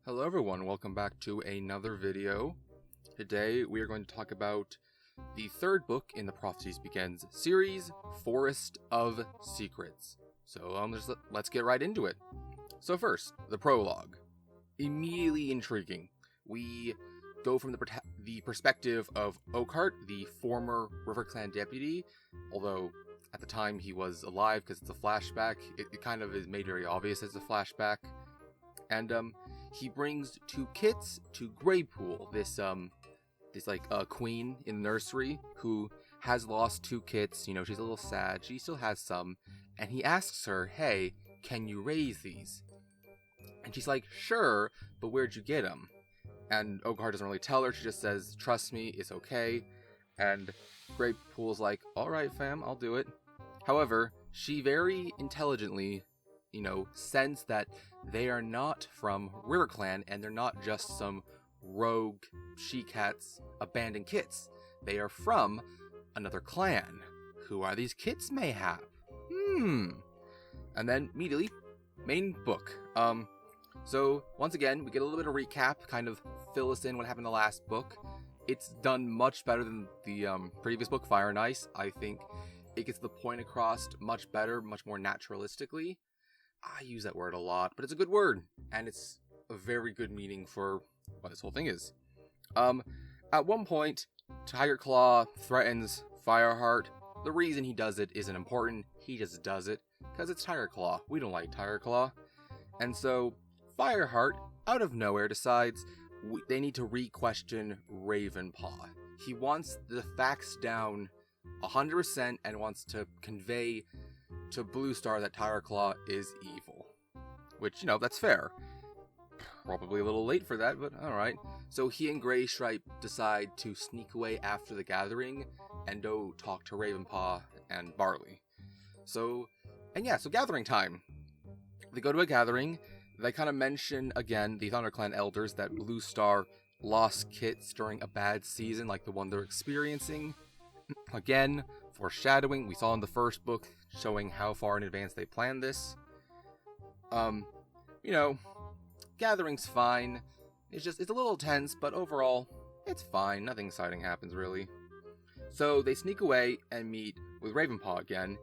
Hello everyone, welcome back to another video. Today we are going to talk about the third book in the Prophecies Begins series, Forest of Secrets. So let's get right into it. So first, the prologue. Immediately intriguing. We go from the perspective of Oakheart, the former RiverClan deputy, although at the time he was alive because it's a flashback. It kind of is made very obvious as a flashback. And he brings two kits to Greypool, this queen in the nursery who has lost two kits. You know, she's a little sad. She still has some. And he asks her, hey, can you raise these? And she's like, sure, but where'd you get them? And Oakheart doesn't really tell her. She just says, trust me, it's okay. And Greypool's like, all right, fam, I'll do it. However, she very intelligently, sense that they are not from RiverClan, and they're not just some rogue she-cats abandoned kits. They are from another clan. Who are these kits, mayhap? And then, immediately, main book. So, once again, we get a little bit of recap, kind of fill us in what happened in the last book. It's done much better than the previous book, Fire and Ice. I think it gets the point across much better, much more naturalistically. I use that word a lot, but it's a good word, and it's a very good meaning for what this whole thing is. At one point, Tiger Claw threatens Fireheart. The reason he does it isn't important. He just does it because it's Tiger Claw. We don't like Tiger Claw. And so Fireheart, out of nowhere, decides they need to re-question Ravenpaw. He wants the facts down 100% and wants to convey to Blue Star that Tiger Claw is evil. Which, that's fair. Probably a little late for that, but alright. So he and Greystripe decide to sneak away after the gathering and go talk to Ravenpaw and Barley. So gathering time. They go to a gathering. They kind of mention, again, the ThunderClan elders, that Blue Star lost kits during a bad season like the one they're experiencing. Again, foreshadowing, we saw in the first book, showing how far in advance they planned this. Gathering's fine. It's a little tense, but overall, it's fine. Nothing exciting happens, really. So they sneak away and meet with Ravenpaw again,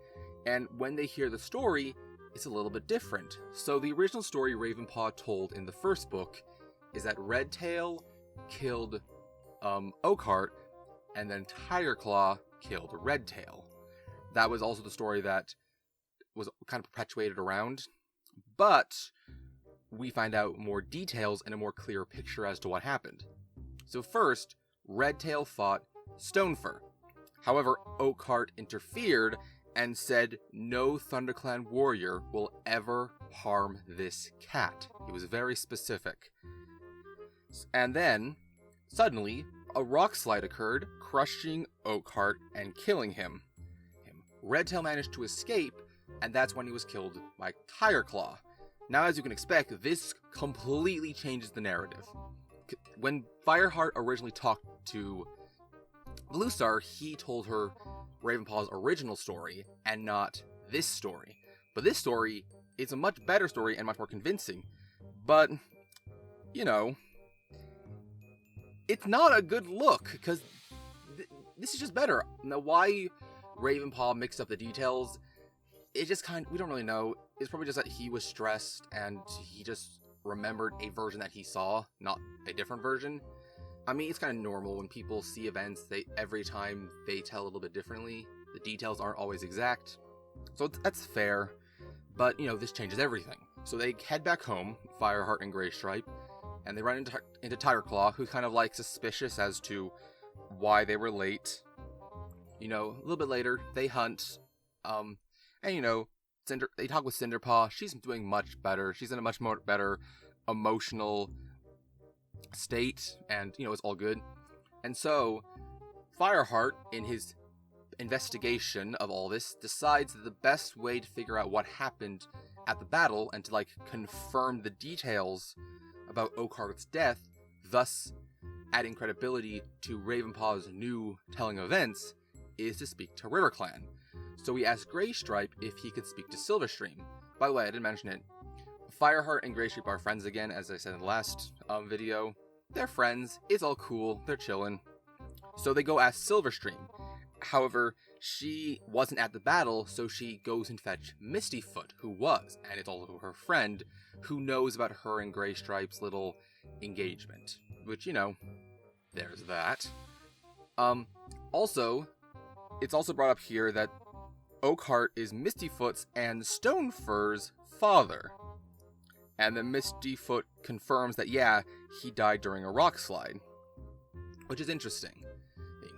and when they hear the story, it's a little bit different. So the original story Ravenpaw told in the first book is that Redtail killed Oakheart, and then Tiger Claw killed Redtail. That was also the story that was kind of perpetuated around, but we find out more details and a more clear picture as to what happened. So first, Redtail fought Stonefur. However, Oakheart interfered and said no ThunderClan warrior will ever harm this cat. He was very specific. And then, suddenly, a rock slide occurred, crushing Oakheart and killing him. Redtail managed to escape, and that's when he was killed by Tiger Claw. Now, as you can expect, this completely changes the narrative. When Fireheart originally talked to Blue Star, he told her Ravenpaw's original story, and not this story. But this story is a much better story and much more convincing. But, it's not a good look, because this is just better. Now, why Ravenpaw mixed up the details, it just we don't really know. It's probably just that he was stressed and he just remembered a version that he saw, not a different version. I mean, it's kind of normal when people see events, every time they tell a little bit differently. The details aren't always exact. So that's fair. But, this changes everything. So they head back home, Fireheart and Greystripe, and they run into Tiger Claw, who's kind of suspicious as to why they were late. A little bit later, they hunt, and they talk with Cinderpaw. She's doing much better. She's in a much more better emotional state, and, it's all good. And so, Fireheart, in his investigation of all this, decides that the best way to figure out what happened at the battle, and to, confirm the details about Oakheart's death, thus adding credibility to Ravenpaw's new telling of events, is to speak to RiverClan. So we asked Greystripe if he could speak to Silverstream. By the way, I didn't mention it. Fireheart and Greystripe are friends again, as I said in the last video. They're friends, it's all cool, they're chilling. So they go ask Silverstream. However, she wasn't at the battle, so she goes and fetch Mistyfoot, who was, and it's also her friend, who knows about her and Greystripe's little engagement. Which, you know, there's that. Also, it's also brought up here that Oakheart is Mistyfoot's and Stonefur's father. And then Mistyfoot confirms that, yeah, he died during a rock slide. Which is interesting.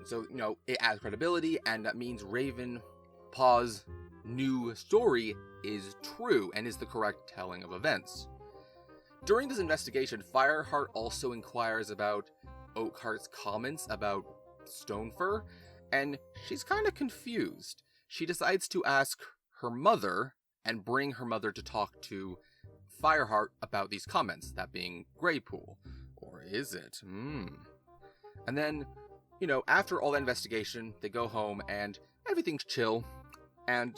So, you know, it adds credibility, and that means Ravenpaw's new story is true and is the correct telling of events. During this investigation, Fireheart also inquires about Oakheart's comments about Stonefur, and she's kind of confused. She decides to ask her mother and bring her mother to talk to Fireheart about these comments, that being Greypool. Or is it? And then, you know, after all that investigation, they go home and everything's chill. And,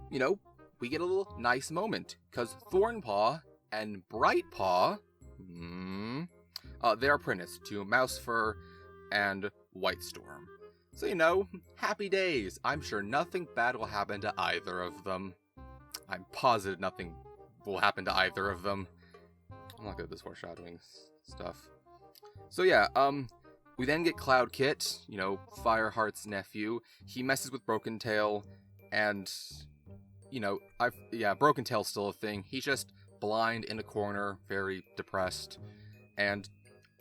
you know, we get a little nice moment, because Thornpaw and Brightpaw, they're apprenticed to Mousefur and Whitestorm. So, you know, happy days. I'm sure nothing bad will happen to either of them. I'm positive nothing will happen to either of them. I'm not good at this foreshadowing stuff. So yeah, we then get Cloud Kit, you know, Fireheart's nephew. He messes with Broken Tail, and, you know, Broken Tail's still a thing. He's just blind in a corner, very depressed. And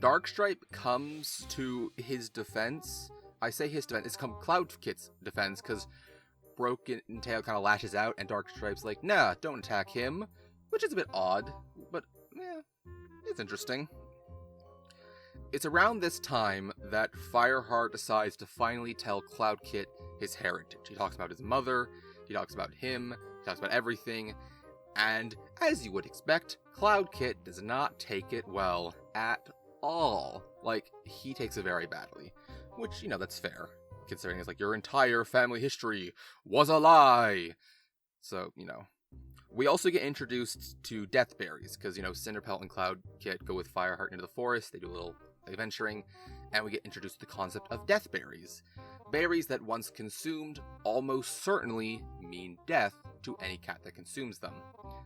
Darkstripe comes to his defense. I say his defense, it's come Cloud Kit's defense, because Broken Tail kind of lashes out, and Darkstripe's like, nah, don't attack him. Which is a bit odd, but, yeah, it's interesting. It's around this time that Fireheart decides to finally tell Cloud Kit his heritage. He talks about his mother, he talks about him, he talks about everything, and, as you would expect, Cloud Kit does not take it well at all. Like, he takes it very badly. Which, you know, that's fair, considering it's like, your entire family history was a lie! So, you know. We also get introduced to Deathberries, because, you know, Cinderpelt and Cloud Kit go with Fireheart into the forest, they do a little adventuring, and we get introduced to the concept of Deathberries. Berries that once consumed almost certainly mean death to any cat that consumes them.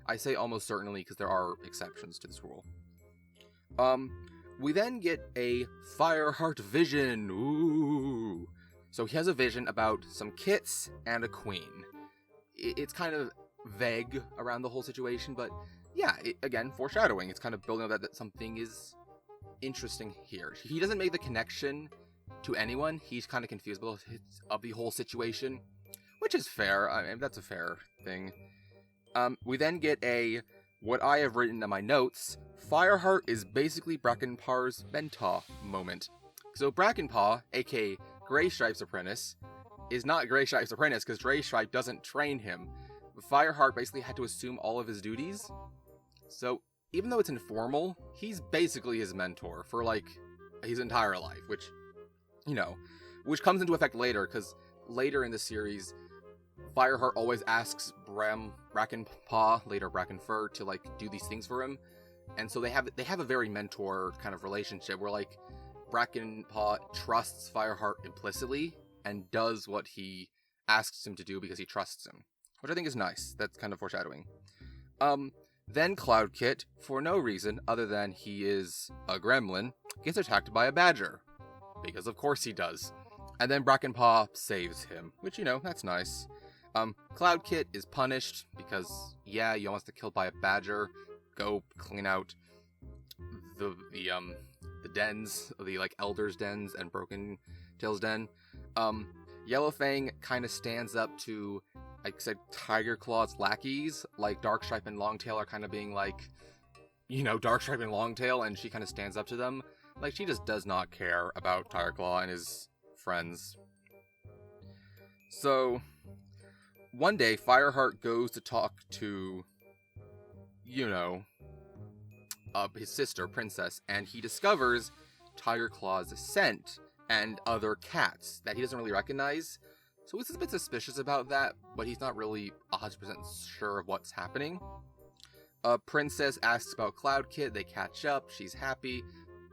I say almost certainly because there are exceptions to this rule. We then get a Fireheart vision. Ooh. So he has a vision about some kits and a queen. It's kind of vague around the whole situation, but yeah, again, foreshadowing. It's kind of building up that something is interesting here. He doesn't make the connection to anyone. He's kind of confused about the whole situation, which is fair. I mean, that's a fair thing. We then get what I have written in my notes, Fireheart is basically Brackenpaw's Benta moment. So Brackenpaw, aka Greystripe's apprentice, is not Greystripe's apprentice because Greystripe doesn't train him. Fireheart basically had to assume all of his duties. So even though it's informal, he's basically his mentor for like his entire life, which, you know, which comes into effect later, because later in the series, Fireheart always asks Brackenpaw, later Brackenfur, to like do these things for him. And so they have a very mentor kind of relationship where like Brackenpaw trusts Fireheart implicitly and does what he asks him to do because he trusts him, which I think is nice. That's kind of foreshadowing. Then Cloud Kit, for no reason other than he is a gremlin, gets attacked by a badger. Because of course he does. And then Brackenpaw saves him, which, you know, that's nice. Cloud Kit is punished because, yeah, you almost get killed by a badger. Go clean out the dens, the like Elder's dens and Broken Tail's den. Yellowfang kind of stands up to, like I said, Tiger Claw's lackeys, like Darkstripe and Longtail are kind of being like, you know, Darkstripe and Longtail, and she kind of stands up to them. Like, she just does not care about Tiger Claw and his friends. So, one day, Fireheart goes to talk to, you know, his sister, Princess, and he discovers Tiger Claw's scent and other cats that he doesn't really recognize. So he's a bit suspicious about that, but he's not really 100% sure of what's happening. A princess asks about Cloud Kit, they catch up, she's happy.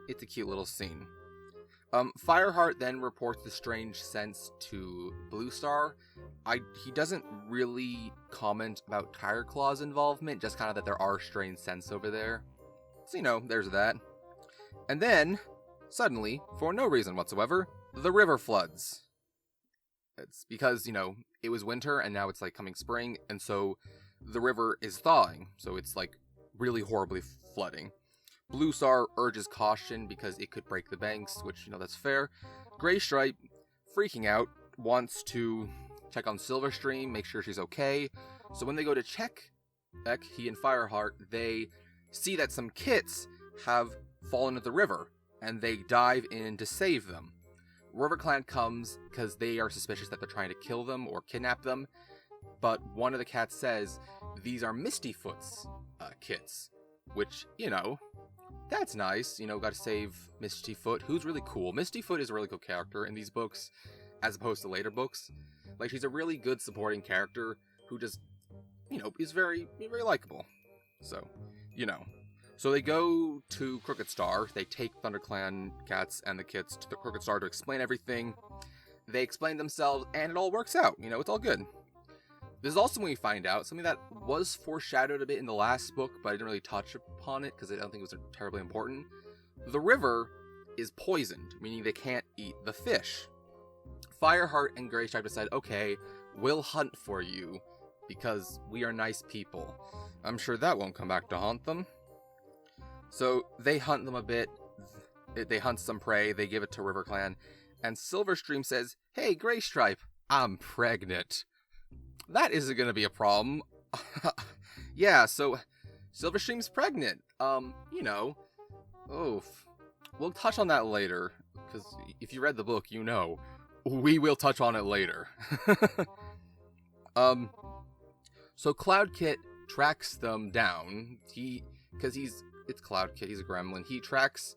It's a cute little scene. Fireheart then reports the strange sense to Bluestar. He doesn't really comment about Tiger Claw's involvement, just kind of that there are strange scents over there. So, there's that. And then, suddenly, for no reason whatsoever, the river floods. It's because, it was winter and now it's coming spring, and so the river is thawing, so it's really horribly flooding. Bluestar urges caution because it could break the banks, which, that's fair. Greystripe, freaking out, wants to check on Silverstream, make sure she's okay. So when they go to check, he and Fireheart, they see that some kits have fallen into the river, and they dive in to save them. RiverClan comes because they are suspicious that they're trying to kill them or kidnap them, but one of the cats says these are Mistyfoot's kits, which, that's nice. Gotta save Mistyfoot, who's really cool. Mistyfoot is a really cool character in these books, as opposed to later books. She's a really good supporting character who just, is very, very likable. So, So they go to Crooked Star. They take ThunderClan cats and the kits to the Crooked Star to explain everything. They explain themselves, and it all works out. It's all good. This is also when we find out something that was foreshadowed a bit in the last book, but I didn't really touch upon it because I don't think it was terribly important. The river is poisoned, meaning they can't eat the fish. Fireheart and Greystripe decide, okay, we'll hunt for you because we are nice people. I'm sure that won't come back to haunt them. So they hunt them a bit. They hunt some prey. They give it to RiverClan. And Silverstream says, hey, Greystripe, I'm pregnant. That isn't going to be a problem. Yeah, so Silverstream's pregnant. We'll touch on that later. Because if you read the book, we will touch on it later. So Cloud Kit tracks them down. It's Cloud Kit, he's a gremlin. He tracks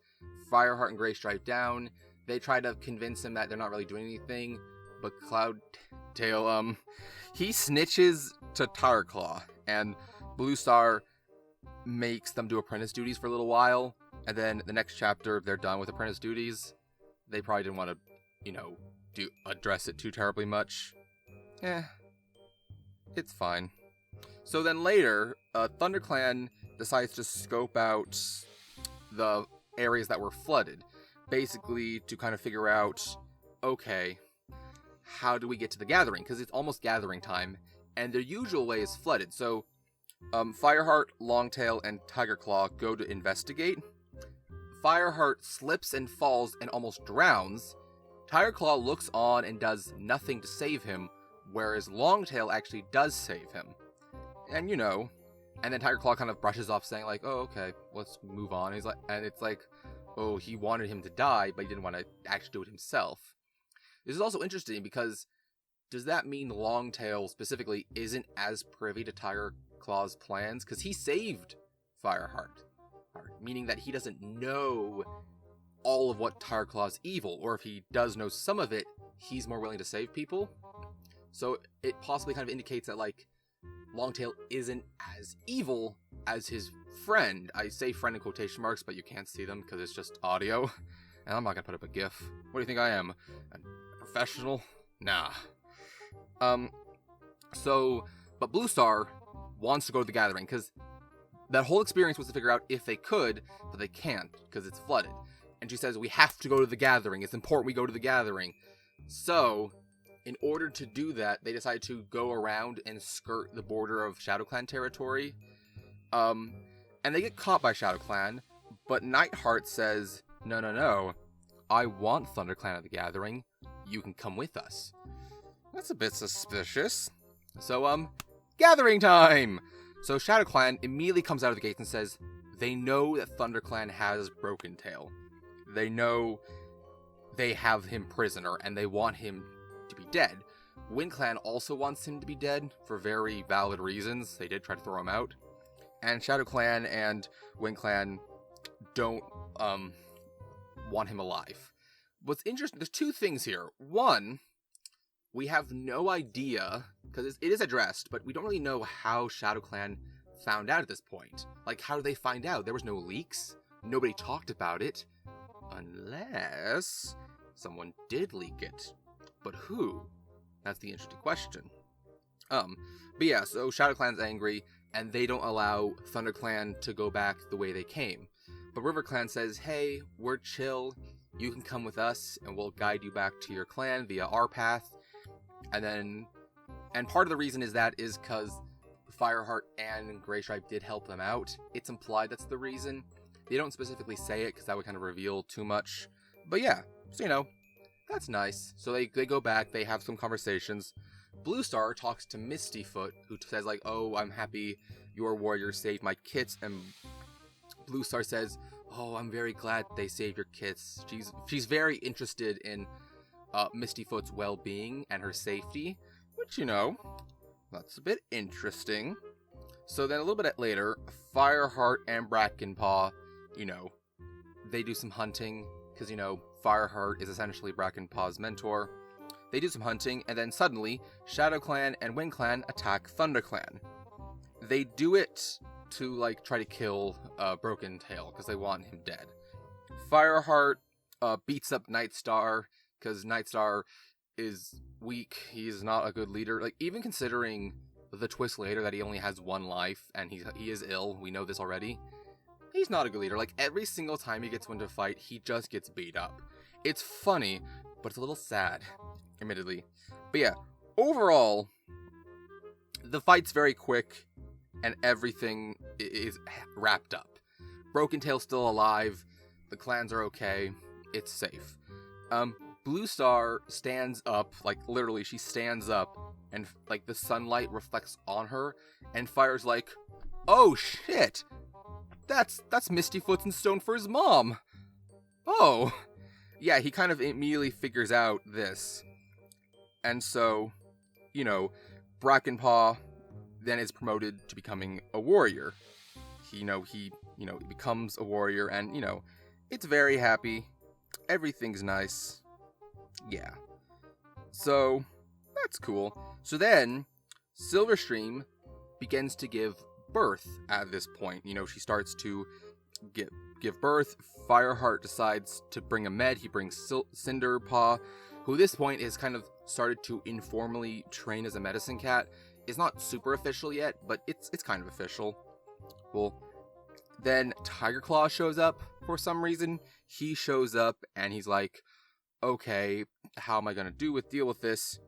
Fireheart and Greystripe down. They try to convince him that they're not really doing anything, but Cloudtail, he snitches to Tigerclaw, and Bluestar makes them do apprentice duties for a little while, and then the next chapter, they're done with apprentice duties. They probably didn't want to, address it too terribly much. It's fine. So then later, ThunderClan decides to scope out the areas that were flooded, basically to kind of figure out, okay, how do we get to the gathering? Because it's almost gathering time, and their usual way is flooded. So Fireheart, Longtail, and Tigerclaw go to investigate. Fireheart slips and falls and almost drowns. Tigerclaw looks on and does nothing to save him, whereas Longtail actually does save him. And and then Tigerclaw kind of brushes off, saying oh, okay, let's move on. And it's oh, he wanted him to die, but he didn't want to actually do it himself. This is also interesting because does that mean Longtail specifically isn't as privy to Tigerclaw's plans? Because he saved Fireheart, meaning that he doesn't know all of what Tigerclaw's evil, or if he does know some of it, he's more willing to save people. So it possibly kind of indicates that Longtail isn't as evil as his friend. I say friend in quotation marks, but you can't see them because it's just audio. And I'm not going to put up a GIF. What do you think I am? A professional? Nah. But Bluestar wants to go to the gathering because that whole experience was to figure out if they could, but they can't because it's flooded. And she says, we have to go to the gathering. It's important we go to the gathering. So in order to do that, they decide to go around and skirt the border of ShadowClan territory. And they get caught by ShadowClan, but Nightheart says, no, I want ThunderClan at the gathering. You can come with us. That's a bit suspicious. So, gathering time! So ShadowClan immediately comes out of the gates and says, they know that ThunderClan has Broken Tail. They know they have him prisoner, and they want him to be dead. WindClan also wants him to be dead for very valid reasons. They did try to throw him out. And ShadowClan and WindClan don't want him alive. What's interesting, there's two things here. One, we have no idea, because it is addressed, but we don't really know how ShadowClan found out at this point? Like, how did they find out? There was no leaks. Nobody talked about it. Unless someone did leak it. But who? That's the interesting question. But yeah, so ShadowClan's angry, and they don't allow ThunderClan to go back the way they came. But RiverClan says, hey, we're chill. You can come with us, and we'll guide you back to your clan via our path. And part of the reason is because Fireheart and Greystripe did help them out. It's implied that's the reason. They don't specifically say it, because that would kind of reveal too much. But yeah, so that's nice. So they go back, they have some conversations. Bluestar talks to Mistyfoot, who says, like, oh, I'm happy your warrior saved my kits, and Bluestar says, oh, I'm very glad they saved your kits. She's very interested in Mistyfoot's well-being and her safety, which, that's a bit interesting. So then a little bit later, Fireheart and Brackenpaw, they do some hunting, because, Fireheart is essentially Brackenpaw's mentor. They do some hunting, and then suddenly, ShadowClan and WindClan attack ThunderClan. They do it to, try to kill Broken Tail, because they want him dead. Fireheart beats up Nightstar, because Nightstar is weak. He's not a good leader. Even considering the twist later that he only has one life, and he is ill, we know this already. He's not a good leader. Every single time he gets into a fight, he just gets beat up. It's funny, but it's a little sad, admittedly. But yeah, overall, the fight's very quick, and everything is wrapped up. Broken Tail's still alive, the clans are okay, it's safe. Bluestar stands up, literally she stands up, and the sunlight reflects on her, and Fire's like, oh shit! That's Mistyfoot's and Stonefur's mom! Oh! Yeah, he kind of immediately figures out this. And so, Brackenpaw then is promoted to becoming a warrior. He becomes a warrior, and, it's very happy. Everything's nice. Yeah. So, that's cool. So then, Silverstream begins to give birth at this point. She starts to give birth. Fireheart decides to bring a med. He brings Cinderpaw, who at this point is kind of started to informally train as a medicine cat. It's not super official yet, but it's kind of official. Well, then Tigerclaw shows up for some reason. He shows up and he's like, okay, how am I going to deal with this?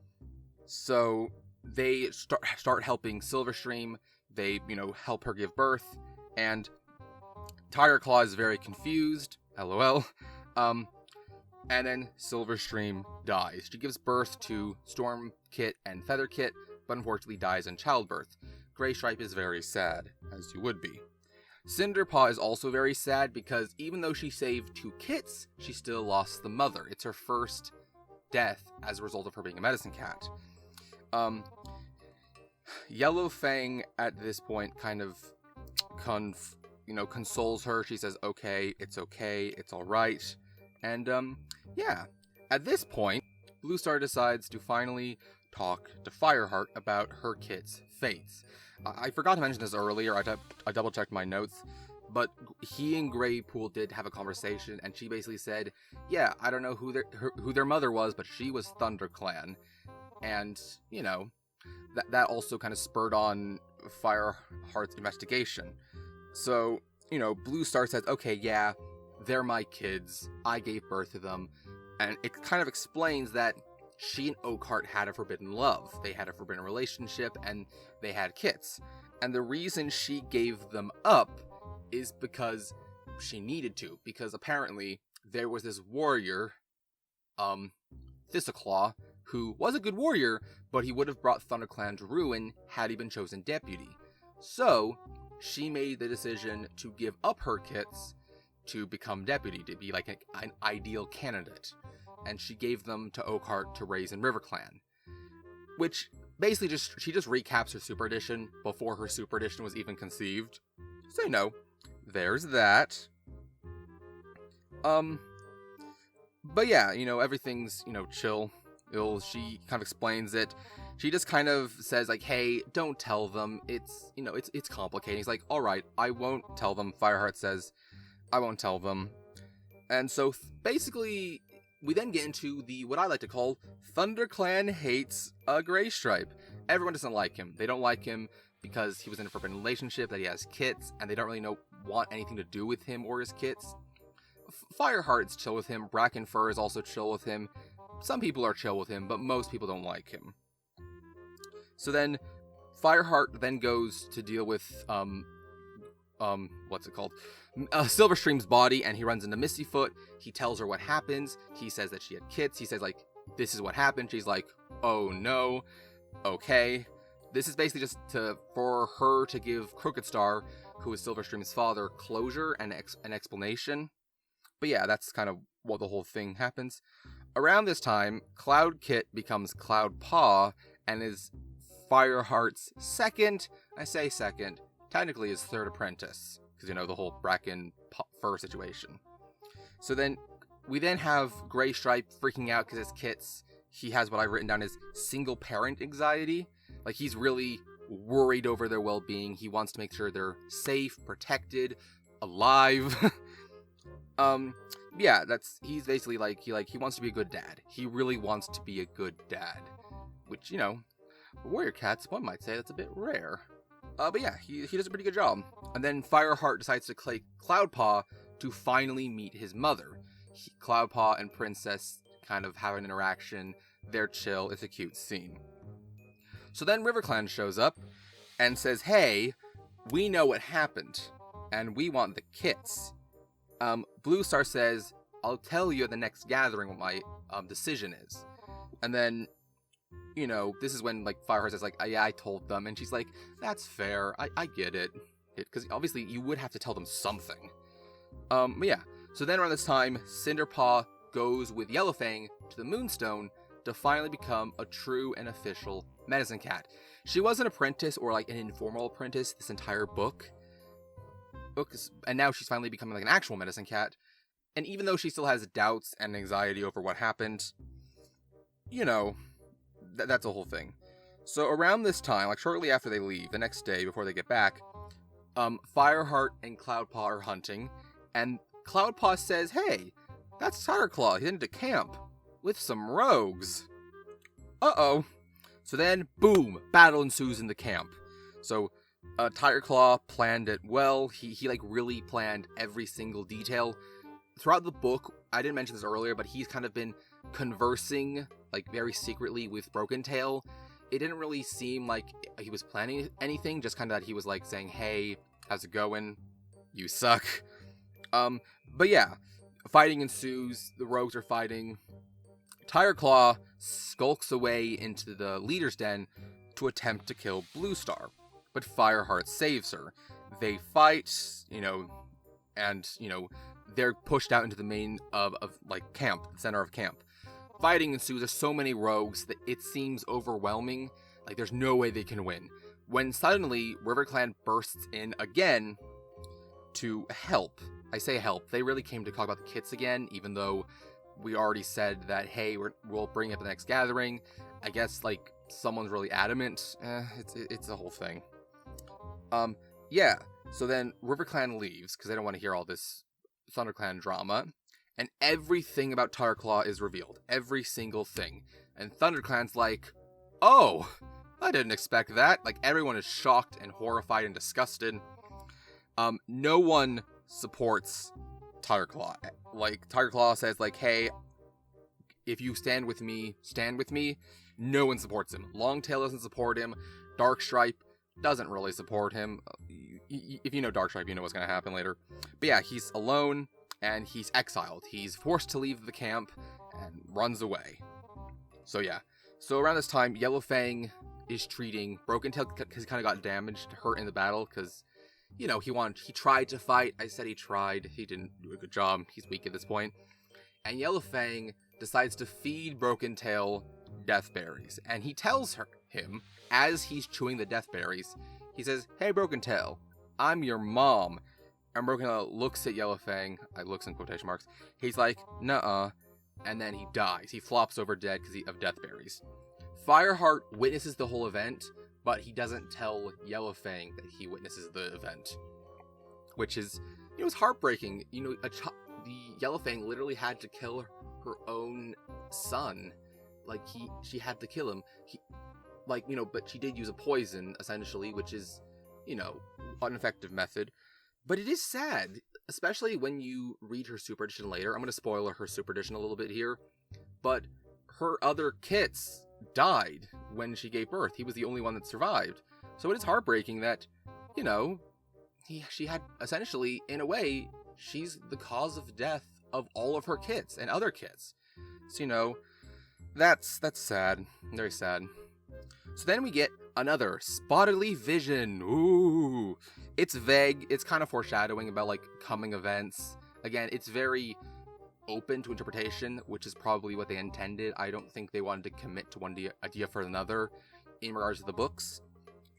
So they start helping Silverstream. They, help her give birth, and Tigerclaw is very confused, LOL. And then Silverstream dies. She gives birth to Stormkit and Featherkit, but unfortunately dies in childbirth. Greystripe is very sad, as you would be. Cinderpaw is also very sad because even though she saved 2 kits, she still lost the mother. It's her first death as a result of her being a medicine cat. Yellowfang at this point kind of consoles her. She says, okay, it's alright. And, yeah. At this point, Bluestar decides to finally talk to Fireheart about her kit's fates. I forgot to mention this earlier, I double-checked my notes, but he and Greypool did have a conversation, and she basically said, yeah, I don't know who their mother was, but she was ThunderClan. And, that also kind of spurred on Fireheart's investigation. So, Bluestar says, okay, yeah, they're my kids, I gave birth to them, and it kind of explains that she and Oakheart had a forbidden love. They had a forbidden relationship, and they had kits. And the reason she gave them up is because she needed to, because apparently there was this warrior, Thistleclaw, who was a good warrior, but he would have brought ThunderClan to ruin had he been chosen deputy. So, she made the decision to give up her kits to become deputy, to be an ideal candidate. And she gave them to Oakheart to raise in RiverClan. Which, basically she just recaps her Super Edition before her Super Edition was even conceived. So, there's that. But yeah, everything's, chill. She kind of explains it. She just kind of says, like, hey, don't tell them. It's, you know, it's complicated. He's like, all right, I won't tell them. Fireheart says, I won't tell them. And so, basically, we then get into what I like to call ThunderClan hates a Greystripe. Everyone doesn't like him. They don't like him because he was in a forbidden relationship, that he has kits, and they don't really want anything to do with him or his kits. Fireheart's chill with him. Brackenfur is also chill with him. Some people are chill with him, but most people don't like him. So then, Fireheart then goes to deal with, what's it called? Silverstream's body, and he runs into Mistyfoot. He tells her what happens. He says that she had kits. He says, like, this is what happened. She's like, oh no, okay. This is basically just for her to give Crooked Star, who is Silverstream's father, closure and an explanation. But yeah, that's kind of what the whole thing happens. Around this time, Cloud Kit becomes Cloud Paw, and is Fireheart's second, technically his third apprentice. Because, you know, the whole Bracken Fur situation. So then, we then have Greystripe freaking out because his kits, he has what I've written down as single parent anxiety. Like, he's really worried over their well-being. He wants to make sure they're safe, protected, alive. Yeah, he's basically like, he wants to be a good dad. He really wants to be a good dad. Which, you know, warrior cats, one might say that's a bit rare. But yeah, he does a pretty good job. And then Fireheart decides to claim Cloudpaw to finally meet his mother. Cloudpaw and Princess kind of have an interaction. They're chill. It's a cute scene. So then RiverClan shows up and says, hey, we know what happened, and we want the kits. Blue Star says, I'll tell you at the next gathering what my decision is. And then, you know, this is when, like, Fireheart says, like, yeah, I told them. And she's like, that's fair. I get it. Because obviously you would have to tell them something. But yeah. So then around this time, Cinderpaw goes with Yellowfang to the Moonstone to finally become a true and official medicine cat. She was an apprentice, or like an informal apprentice, this entire book. And now she's finally becoming like an actual medicine cat. And even though she still has doubts and anxiety over what happened, you know, that's a whole thing. So around this time, like shortly after they leave, the next day before they get back, Fireheart and Cloudpaw are hunting, and Cloudpaw says, hey, that's Tigerclaw. He's into camp with some rogues. Uh-oh. So then, boom, battle ensues in the camp. So Tigerclaw planned it well. He like really planned every single detail. Throughout the book, I didn't mention this earlier, but he's kind of been conversing like very secretly with Broken Tail. It didn't really seem like he was planning anything, just kind of that he was like saying, hey, how's it going? You suck. But yeah, fighting ensues. The rogues are fighting. Tigerclaw skulks away into the leader's den to attempt to kill Blue Star, but Fireheart saves her. They fight, you know, and, you know, they're pushed out into the main of like camp, the center of camp. Fighting ensues. There's so many rogues that it seems overwhelming. Like there's no way they can win. When suddenly RiverClan bursts in again to help. I say help. They really came to talk about the kits again, even though we already said that, hey, we'll bring it at the next gathering. I guess like someone's really adamant. It's a whole thing. Yeah. So then RiverClan leaves because they don't want to hear all this ThunderClan drama. And everything about Tigerclaw is revealed. Every single thing. And ThunderClan's like, oh, I didn't expect that. Like, everyone is shocked and horrified and disgusted. No one supports Tigerclaw. Like, Tigerclaw says, like, hey, if you stand with me, stand with me. No one supports him. Longtail doesn't support him. Darkstripe doesn't really support him. If you know Darkstripe, you know what's going to happen later. But yeah, he's alone. And he's exiled. He's forced to leave the camp and runs away. So yeah. So around this time, Yellowfang is treating Broken Tail because he kind of got damaged, hurt in the battle because, you know, he tried to fight. I said he tried. He didn't do a good job. He's weak at this point. And Yellowfang decides to feed Broken Tail death berries. And he tells him, as he's chewing the death berries, he says, hey, Broken Tail, I'm your mom. And Broken Tail looks at Yellowfang. I looks in quotation marks. He's like, nuh-uh. And then he dies. He flops over dead because of death berries. Fireheart witnesses the whole event, but he doesn't tell Yellowfang that he witnesses the event. Which is, it's heartbreaking. The Yellowfang literally had to kill her own son. Like, she had to kill him. But she did use a poison, essentially, which is, an effective method. But it is sad, especially when you read her Super Edition later. I'm going to spoil her Super Edition a little bit here. But her other kits died when she gave birth. He was the only one that survived. So it is heartbreaking that, she had, essentially, in a way, she's the cause of death of all of her kits and other kits. So, that's sad. Very sad. So then we get another Spottedly Vision. Ooh. It's vague. It's kind of foreshadowing about, coming events. Again, it's very open to interpretation, which is probably what they intended. I don't think they wanted to commit to one idea for another in regards to the books.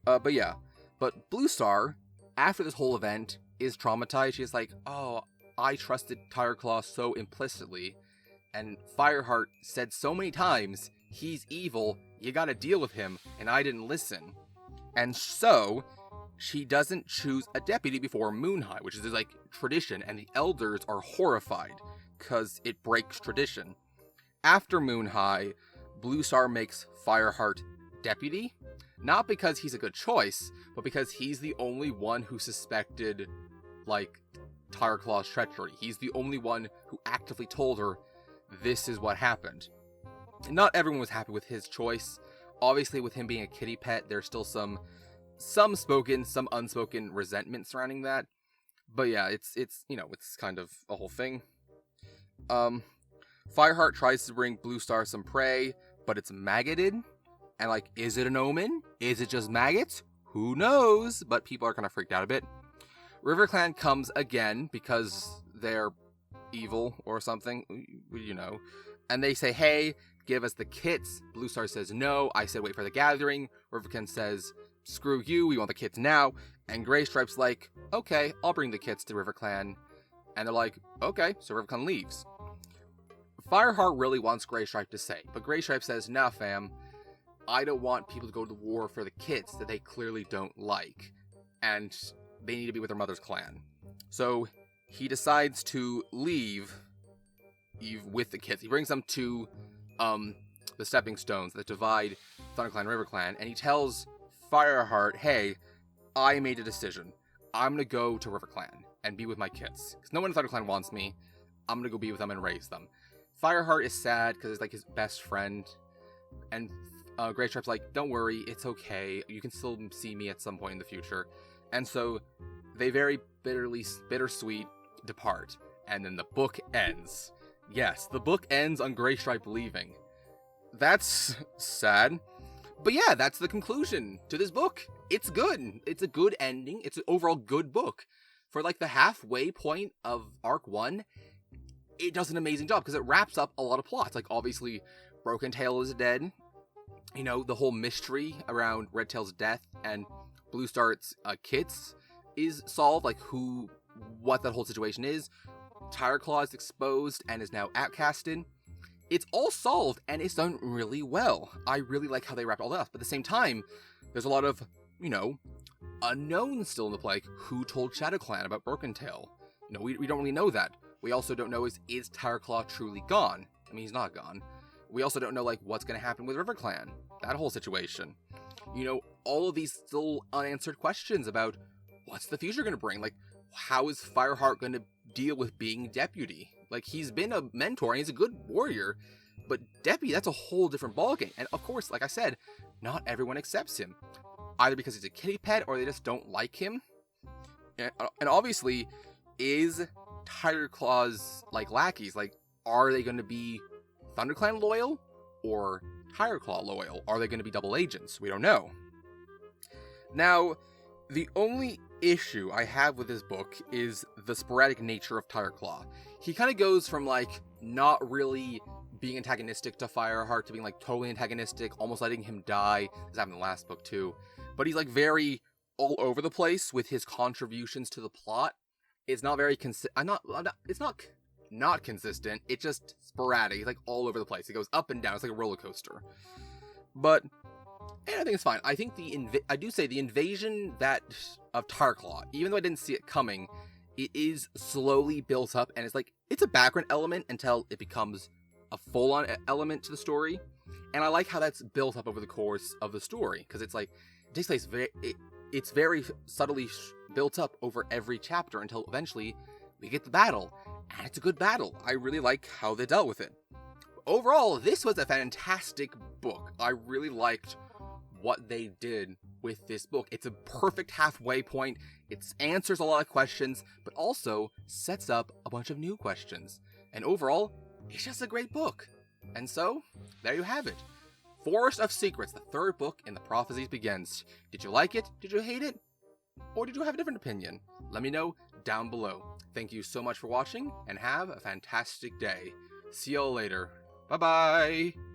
But yeah. But Blue Star, after this whole event, is traumatized. She's like, oh, I trusted Tireclaw so implicitly. And Fireheart said so many times, he's evil, you gotta deal with him, and I didn't listen. And so, she doesn't choose a deputy before Moon High, which is tradition, and the elders are horrified, because it breaks tradition. After Moon High, Blue Star makes Fireheart deputy, not because he's a good choice, but because he's the only one who suspected, Tireclaw's treachery. He's the only one who actively told her, this is what happened. Not everyone was happy with his choice. Obviously, with him being a kitty pet, there's still some spoken, some unspoken resentment surrounding that. But yeah, it's kind of a whole thing. Fireheart tries to bring Blue Star some prey, but it's maggoted. And is it an omen? Is it just maggots? Who knows? But people are kind of freaked out a bit. RiverClan comes again because they're evil or something, and they say, hey, give us the kits. Blue Star says no. I said wait for the gathering. RiverClan says, screw you, we want the kits now. And Greystripe's like, okay, I'll bring the kits to RiverClan. And they're like, okay, so RiverClan leaves. Fireheart really wants Greystripe to stay, but Greystripe says, nah fam, I don't want people to go to war for the kits that they clearly don't like, and they need to be with their mother's clan. So he decides to leave Eve with the kits. He brings them to the stepping stones that divide ThunderClan and RiverClan, and he tells Fireheart, hey, I made a decision. I'm going to go to RiverClan and be with my kits. Because no one in ThunderClan wants me. I'm going to go be with them and raise them. Fireheart is sad because it's his best friend. And Greystripe's like, don't worry, it's okay. You can still see me at some point in the future. And so they very bittersweet depart. And then the book ends. Yes, the book ends on Greystripe leaving. That's sad. But yeah, that's the conclusion to this book. It's good. It's a good ending. It's an overall good book. For the halfway point of Arc 1, it does an amazing job because it wraps up a lot of plots. Obviously, Broken Tail is dead. The whole mystery around Red Tail's death and Blue Star's kits is solved. What that whole situation is. Tireclaw is exposed and is now outcasted. It's all solved, and it's done really well. I really like how they wrapped all that up. But at the same time, there's a lot of, unknowns still in the play. Who told ShadowClan about Broken Tail? We don't really know that. We also don't know is Tireclaw truly gone? I mean, he's not gone. We also don't know, what's going to happen with RiverClan. That whole situation. All of these still unanswered questions about what's the future going to bring? How is Fireheart going to deal with being deputy? He's been a mentor and he's a good warrior, but deputy, that's a whole different ballgame. And of course, like I said, not everyone accepts him, either because he's a kitty pet or they just don't like him. And obviously, is Tireclaw's lackeys, are they going to be ThunderClan loyal or Tireclaw loyal? Are they going to be double agents? We don't know. Now, the only issue I have with this book is the sporadic nature of Tireclaw. He kind of goes from not really being antagonistic to Fireheart to being totally antagonistic, almost letting him die. This happened in the last book too. But he's very all over the place with his contributions to the plot. It's not very it's not consistent. It's just sporadic. It's all over the place. It goes up and down. It's like a roller coaster. but I think it's fine. I think I do say the invasion of Tarklaw, even though I didn't see it coming, it is slowly built up, and it's a background element until it becomes a full-on element to the story. And I like how that's built up over the course of the story, because it takes place it's very subtly built up over every chapter until eventually we get the battle, and it's a good battle. I really like how they dealt with it. Overall, this was a fantastic book. I really liked what they did with this book. It's a perfect halfway point. It answers a lot of questions, but also sets up a bunch of new questions. And overall, it's just a great book. And so, there you have it. Forest of Secrets, the third book in the Prophecies Begins. Did you like it? Did you hate it? Or did you have a different opinion? Let me know down below. Thank you so much for watching, and have a fantastic day. See y'all later. Bye-bye!